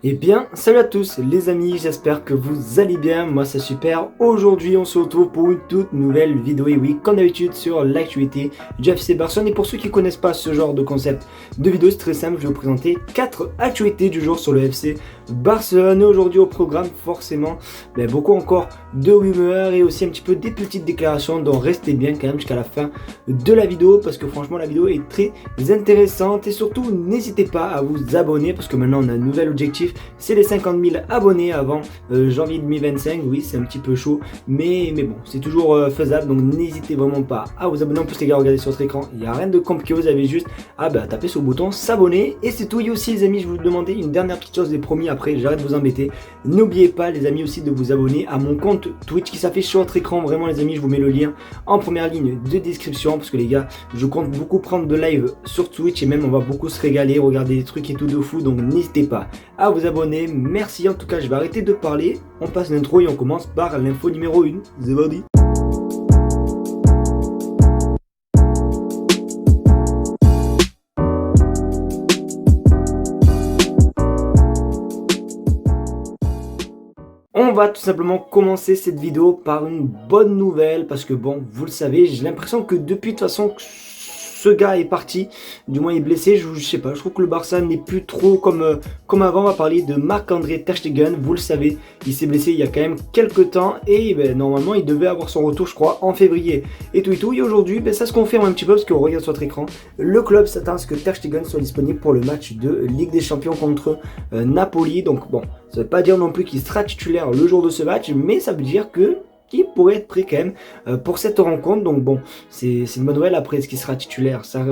Eh bien, salut à tous les amis, j'espère que vous allez bien, moi c'est super. Aujourd'hui on se retrouve pour une toute nouvelle vidéo, et oui, comme d'habitude sur l'actualité du FC Barcelone. Et pour ceux qui ne connaissent pas ce genre de concept de vidéo, c'est très simple, je vais vous présenter 4 actualités du jour sur le FC Barcelone. Et aujourd'hui au programme, forcément, beaucoup encore de rumeurs et aussi un petit peu des petites déclarations, donc restez bien quand même jusqu'à la fin de la vidéo, parce que franchement la vidéo est très intéressante. Et surtout, n'hésitez pas à vous abonner, parce que maintenant on a un nouvel objectif, c'est les 50 000 abonnés avant janvier 2025. Oui, c'est un petit peu chaud, mais bon, c'est toujours faisable, donc n'hésitez vraiment pas à vous abonner. En plus les gars, regardez sur votre écran, il n'y a rien de compliqué, vous avez juste à taper sur le bouton s'abonner et c'est tout. Et aussi les amis, je vous demandais une dernière petite chose, les promis, après j'arrête de vous embêter. N'oubliez pas les amis aussi de vous abonner à mon compte Twitch qui s'affiche sur votre écran. Vraiment les amis, je vous mets le lien en première ligne de description, parce que les gars, je compte beaucoup prendre de live sur Twitch et même on va beaucoup se régaler, regarder des trucs et tout de fou, donc n'hésitez pas à vous abonner. Merci, en tout cas je vais arrêter de parler, on passe l'intro et on commence par l'info numéro 1. C'est parti. On va tout simplement commencer cette vidéo par une bonne nouvelle, parce que bon, vous le savez, j'ai l'impression que depuis de toute façon ce gars est parti, du moins il est blessé, je sais pas, je trouve que le Barça n'est plus trop comme avant. On va parler de Marc-André Ter Stegen, vous le savez, il s'est blessé il y a quand même quelques temps et normalement il devait avoir son retour je crois en février et tout. Et aujourd'hui ça se confirme un petit peu, parce qu'on regarde sur votre écran, le club s'attend à ce que Ter Stegen soit disponible pour le match de Ligue des Champions contre Napoli. Donc bon, ça veut pas dire non plus qu'il sera titulaire le jour de ce match, mais ça veut dire que qui pourrait être prêt quand même pour cette rencontre. Donc bon, c'est une bonne nouvelle. Après, est-ce qu'il sera titulaire, ça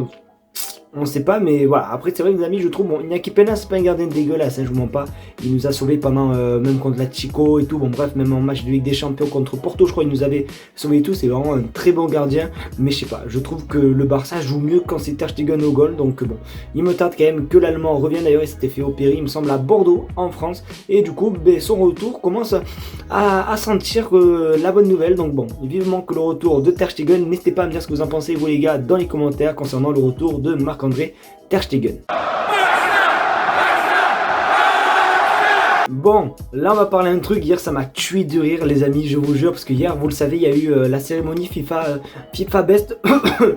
on ne sait pas, mais voilà. Après, c'est vrai que les amis, je trouve, bon, Iñaki Peña, c'est pas un gardien dégueulasse, hein, je vous mens pas. Il nous a sauvés pendant, même contre la Chico et tout. Bon, bref, même en match de Ligue des Champions contre Porto, je crois, il nous avait sauvés et tout. C'est vraiment un très bon gardien. Mais je sais pas, je trouve que le Barça joue mieux quand c'est Ter Stegen au goal. Donc bon, il me tarde quand même que l'Allemand revienne. D'ailleurs, il s'était fait opérer, il me semble, à Bordeaux, en France. Et du coup, son retour commence à sentir la bonne nouvelle. Donc bon, vivement que le retour de Ter Stegen. N'hésitez pas à me dire ce que vous en pensez, vous les gars, dans les commentaires concernant le retour de Marc-André Ter Stegen. Bon, là on va parler un truc. Hier ça m'a tué de rire les amis, je vous jure, parce que hier vous le savez, il y a eu la cérémonie FIFA Best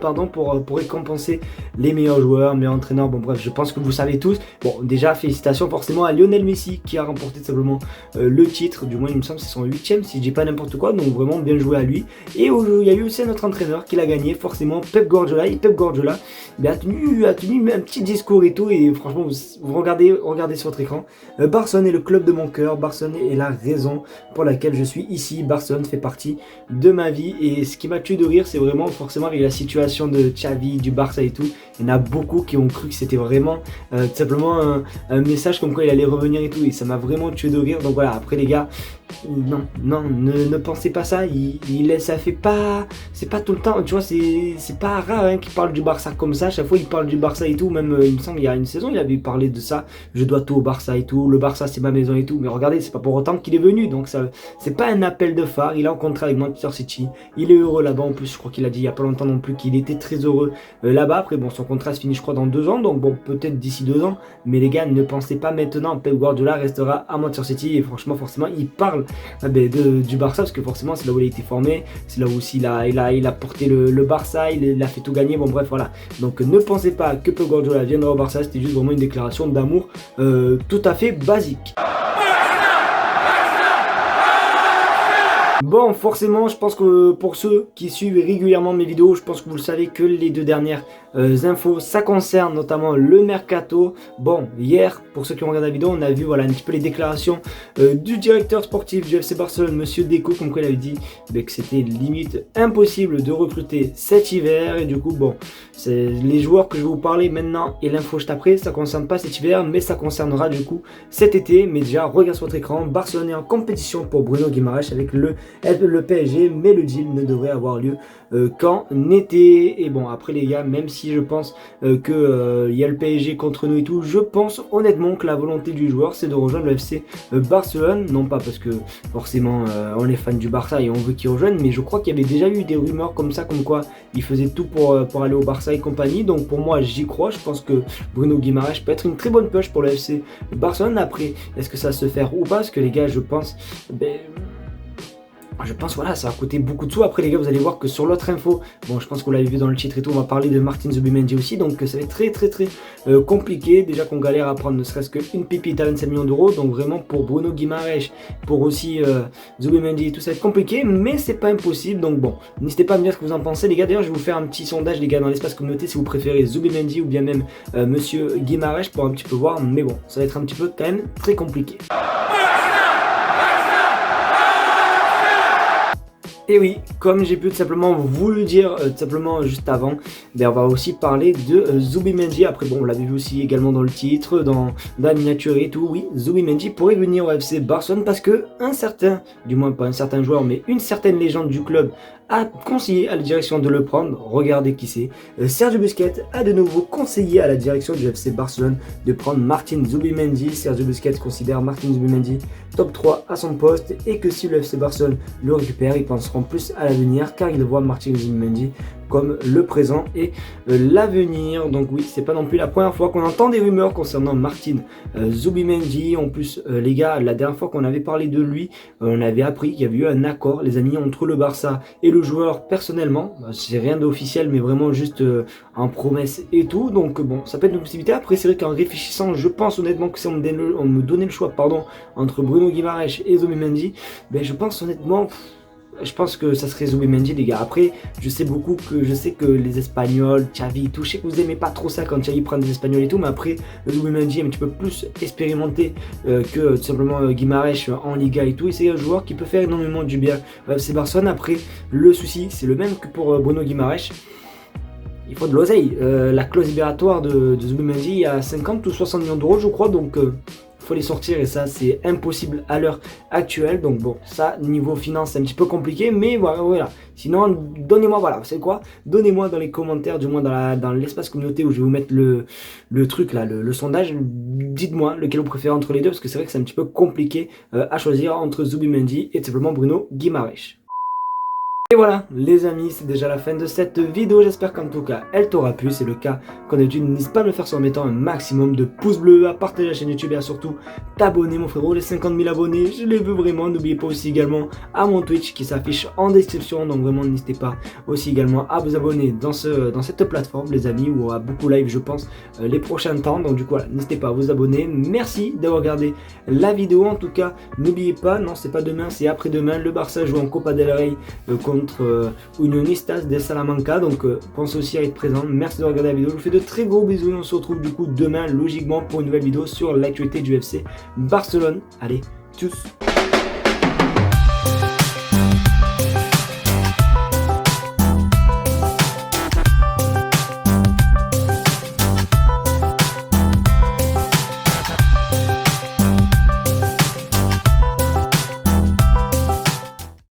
pardon, pour récompenser les meilleurs joueurs, meilleurs entraîneurs. Bon bref, je pense que vous savez tous. Bon, déjà félicitations forcément à Lionel Messi qui a remporté simplement le titre, du moins il me semble c'est son 8ème si je dis pas n'importe quoi, donc vraiment bien joué à lui. Et il y a eu aussi un autre entraîneur qui l'a gagné, forcément Pep Guardiola. Et Pep Guardiola a tenu un petit discours et tout, et franchement vous regardez sur votre écran, Barcelone est le club de mon cœur, Barcelone est la raison pour laquelle je suis ici, Barcelone fait partie de ma vie. Et ce qui m'a tué de rire, c'est vraiment forcément avec la situation de Xavi, du Barça et tout, il y en a beaucoup qui ont cru que c'était vraiment tout simplement un message comme quoi il allait revenir et tout, et ça m'a vraiment tué de rire. Donc voilà, après les gars, non, ne pensez pas ça, ça fait pas, c'est pas tout le temps, tu vois, c'est pas rare hein, qu'il parle du Barça comme ça, à chaque fois il parle du Barça et tout, même il me semble il y a une saison il avait parlé de ça, je dois tout au Barça et tout, le Barça c'est ma maison et tout. Mais regardez, c'est pas pour autant qu'il est venu, donc ça c'est pas un appel de phare. Il est en contrat avec Manchester City, il est heureux là-bas. En plus je crois qu'il a dit il y a pas longtemps non plus qu'il était très heureux là-bas. Après bon, son contrat se finit je crois dans 2 ans, donc bon peut-être d'ici 2 ans, mais les gars ne pensez pas maintenant, Pep Guardiola restera à Manchester City. Et franchement forcément il parle du Barça, parce que forcément c'est là où il a été formé, c'est là où aussi il a porté le Barça, il a fait tout gagner. Bon bref voilà, donc ne pensez pas que Pep Guardiola viendra au Barça, c'était juste vraiment une déclaration d'amour tout à fait basique. Bon, forcément, je pense que pour ceux qui suivent régulièrement mes vidéos, je pense que vous le savez que les 2 dernières infos, ça concerne notamment le mercato. Bon, hier, pour ceux qui ont regardé la vidéo, on a vu voilà un petit peu les déclarations du directeur sportif du FC Barcelone, Monsieur Deco, comme quoi il avait dit que c'était limite impossible de recruter cet hiver. Et du coup, bon, c'est les joueurs que je vais vous parler maintenant et l'info juste après, ça concerne pas cet hiver, mais ça concernera du coup cet été. Mais déjà, regarde sur votre écran, Barcelone est en compétition pour Bruno Guimaraes avec le PSG, mais le deal ne devrait avoir lieu qu'en été. Et bon, après les gars, même si aussi je pense que y a le PSG contre nous et tout. Je pense honnêtement que la volonté du joueur c'est de rejoindre le FC Barcelone, non pas parce que forcément on est fan du Barça et on veut qu'il rejoigne, mais je crois qu'il y avait déjà eu des rumeurs comme ça, comme quoi il faisait tout pour aller au Barça et compagnie. Donc pour moi j'y crois, je pense que Bruno Guimaraes peut être une très bonne pioche pour le FC Barcelone. Après, est-ce que ça va se faire ou pas? Parce que les gars, je pense voilà, ça va coûter beaucoup de sous. Après les gars, vous allez voir que sur l'autre info, bon je pense qu'on l'avait vu dans le titre et tout, on va parler de Martin Zubimendi aussi, donc ça va être très compliqué. Déjà qu'on galère à prendre ne serait-ce qu'une pépite à 25 millions d'euros, donc vraiment pour Bruno Guimaraes, pour aussi Zubimendi, tout ça va être compliqué, mais c'est pas impossible. Donc bon, n'hésitez pas à me dire ce que vous en pensez les gars. D'ailleurs je vais vous faire un petit sondage les gars dans l'espace communauté si vous préférez Zubimendi ou bien même monsieur Guimaraes pour un petit peu voir, mais bon, ça va être un petit peu quand même très compliqué. Et oui, comme j'ai pu tout simplement vous le dire tout simplement juste avant, on va aussi parler de Zubimendi. Après bon, on l'avait vu aussi également dans le titre, dans la miniature et tout. Oui, Zubimendi pourrait venir au FC Barcelone parce que un certain, du moins pas un certain joueur, mais une certaine légende du club a conseillé à la direction de le prendre. Regardez qui c'est. Sergio Busquets a de nouveau conseillé à la direction du FC Barcelone de prendre Martin Zubimendi. Sergio Busquets considère Martin Zubimendi top 3 à son poste et que si le FC Barcelone le récupère, ils penseront plus à l'avenir car ils voient Martin Zubimendi comme le présent et l'avenir. Donc oui, c'est pas non plus la première fois qu'on entend des rumeurs concernant Martin Zubimendi. En plus les gars, la dernière fois qu'on avait parlé de lui, on avait appris qu'il y avait eu un accord les amis entre le Barça et le joueur personnellement. C'est rien d'officiel mais vraiment juste en promesse et tout. Donc bon, ça peut être une possibilité. Après c'est vrai qu'en réfléchissant, je pense honnêtement que si on me donnait le choix entre Bruno Guimaraes et Zubimendi, je pense honnêtement je pense que ça serait Zubimendi les gars. Après je sais que les Espagnols, Xavi, tout, je sais que vous aimez pas trop ça quand Xavi prend des Espagnols et tout, mais après Zubimendi est un petit peu plus expérimenté que tout simplement Guimaraes en Liga et tout, et c'est un joueur qui peut faire énormément du bien. C'est Barcelone. Après le souci c'est le même que pour Bruno Guimaraes, il faut de l'oseille. La clause libératoire de Zubimendi à 50 ou 60 millions d'euros je crois, donc faut les sortir et ça c'est impossible à l'heure actuelle. Donc bon, ça niveau finance c'est un petit peu compliqué, mais voilà. Sinon donnez-moi, voilà, c'est quoi, donnez-moi dans les commentaires, du moins dans l'espace communauté où je vais vous mettre le truc là, le sondage, dites-moi lequel vous préférez entre les deux, parce que c'est vrai que c'est un petit peu compliqué à choisir entre Zubimendi et simplement Bruno Guimaraes. Et voilà les amis, c'est déjà la fin de cette vidéo, j'espère qu'en tout cas elle t'aura plu. C'est le cas, comme d'habitude n'hésite pas à me le faire en mettant un maximum de pouces bleus, à partager la chaîne YouTube et à surtout t'abonner mon frérot, les 50 000 abonnés, je les veux vraiment. N'oubliez pas aussi également à mon Twitch qui s'affiche en description, donc vraiment n'hésitez pas aussi également à vous abonner dans cette plateforme les amis, où on aura beaucoup live je pense les prochains temps. Donc du coup voilà, n'hésitez pas à vous abonner. Merci d'avoir regardé la vidéo, en tout cas n'oubliez pas, non c'est pas demain, c'est après-demain, le Barça joue en Copa del Rey contre Unionistas de Salamanca, donc pensez aussi à être présent. Merci de regarder la vidéo, je vous fais de très gros bisous et on se retrouve du coup demain logiquement pour une nouvelle vidéo sur l'actualité du FC Barcelone. Allez, tchuss.